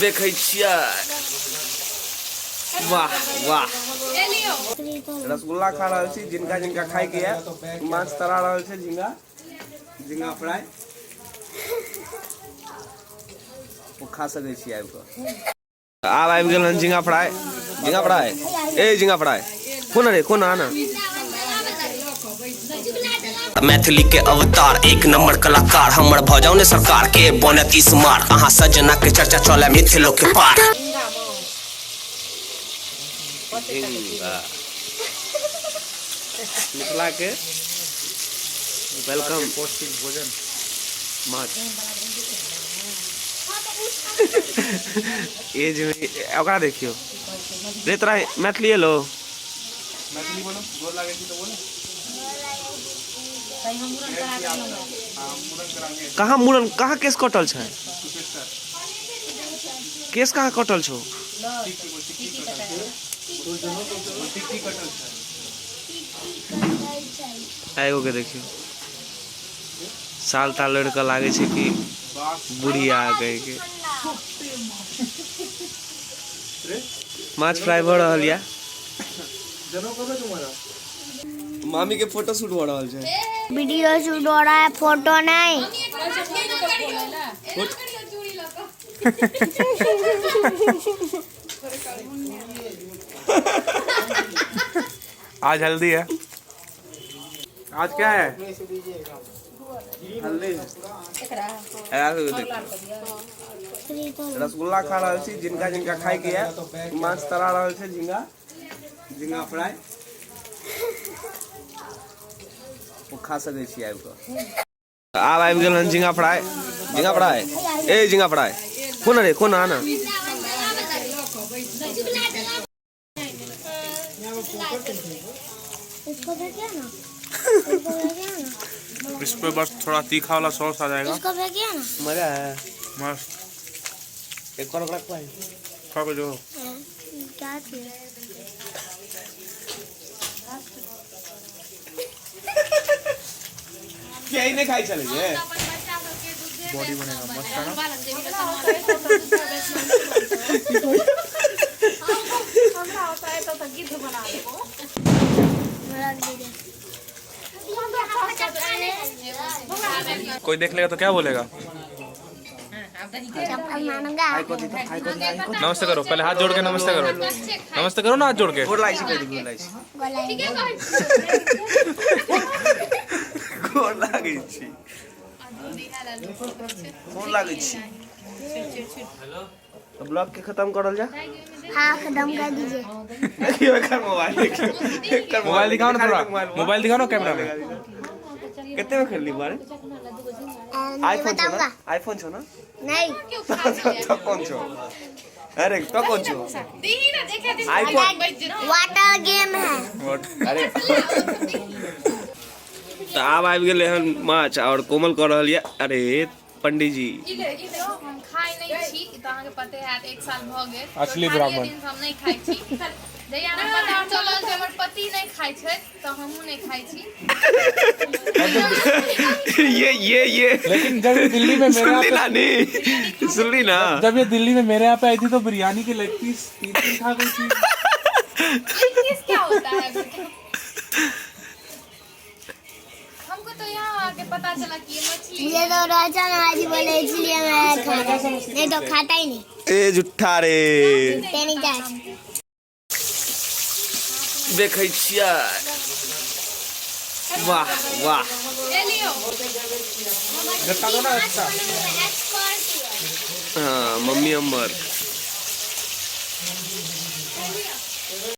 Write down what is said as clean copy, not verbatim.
देखै छियै वाह वाह रसगुल्ला खा रहल छी जिनका जिनका खाय के है माछ तरा रहल छै झींगा झींगा फ्राई वो खा सकै छी आबि कऽ आब आबि गेल हन झींगा फ्राई ए झींगा फ्राई कोन रे कोन आना मैथिली के अवतार एक नंबर कलाकार हमर भजौने सरकार के बनती स्मार्ट अहाँ सजना के चर्चा चले मिथिलो के पार मिथिला के वेलकम पौष्टिक भोजन माछ ये जो ओकरा देखियो रे तोरा मैथिली लो मैथिली बोलो गोर लागे छी तो बोलो कहाँ मुड़न कहाँ केस कटल छै केस कहाँ कटल छौ एगो के देखियो साल ताल लड़का लागे छै कि बुढ़िया कहे के माछ फ्राई भ रहल या मामी के फोटो शूट हो रहल छै वीडियो शूट हो रहा है फोटो नहीं आज हल्दी है आज क्या है हल्दी रसगुल्ला खा रहल छी जिनका जिनका खाय के है माछ तरा रहल छै झींगा झींगा फ्राई वो खा सकै छी आबि कऽ आब आबि गेल हन झींगा फ्राई ए झींगा फ्राई कोन रे कोन आना इस पे बस थोड़ा तीखा वाला सॉस आ जाएगा इसको फेंकिए ना मजा है मस्त एक और रख पाए खा के जो क्या थी क्या ही नहीं खाई चले ये बॉडी बनेगा मस्त है ना कोई देख लेगा तो क्या बोलेगा नमस्ते करो पहले हाथ जोड़ के नमस्ते करो ना हाथ जोड़ के गोर लागै छी गोर लागै छी तो ब्लॉग के खत्म करल जा हाँ खत्म कर दीजिए देखियो एकर मोबाइल देखियो मोबाइल दिखाओ ना थोड़ा मोबाइल दिखाओ ना कैमरा में कितने में खेलनी बारे आईफोन छो ना आईफोन छो ना नहीं तो कौन छो अरे तो कौन छो आईफोन वाटर गेम है अरे तो आब आबि गेलै हन माछ और कोमल कह रहल या अरे पंडित जी हम खाइ नहीं छी त अहाँ के पते हैत 1 साल भ गेल असली ब्राह्मण हम नहीं खाइ छी जहिया हमरा पता चलल जे हमर पति नहीं खाइ छै त हमहू नहीं खाइ छी ये लेकिन जब ये दिल्ली में मेरे सुनली ना जब ये दिल्ली में मेरे यहाँ पे आई थी तो बिरयानी के लेग पीस 3 खा गई थी क्या होता है हमको तो यहाँ आके पता चला कि ये मछली मुझे तो राजा नवाजी बोले इसलिए मैं खाता नहीं तो खाता ही नहीं ए जुठा रे तेरी जात देखै छियै वाह वाह हाँ मम्मी अम्बर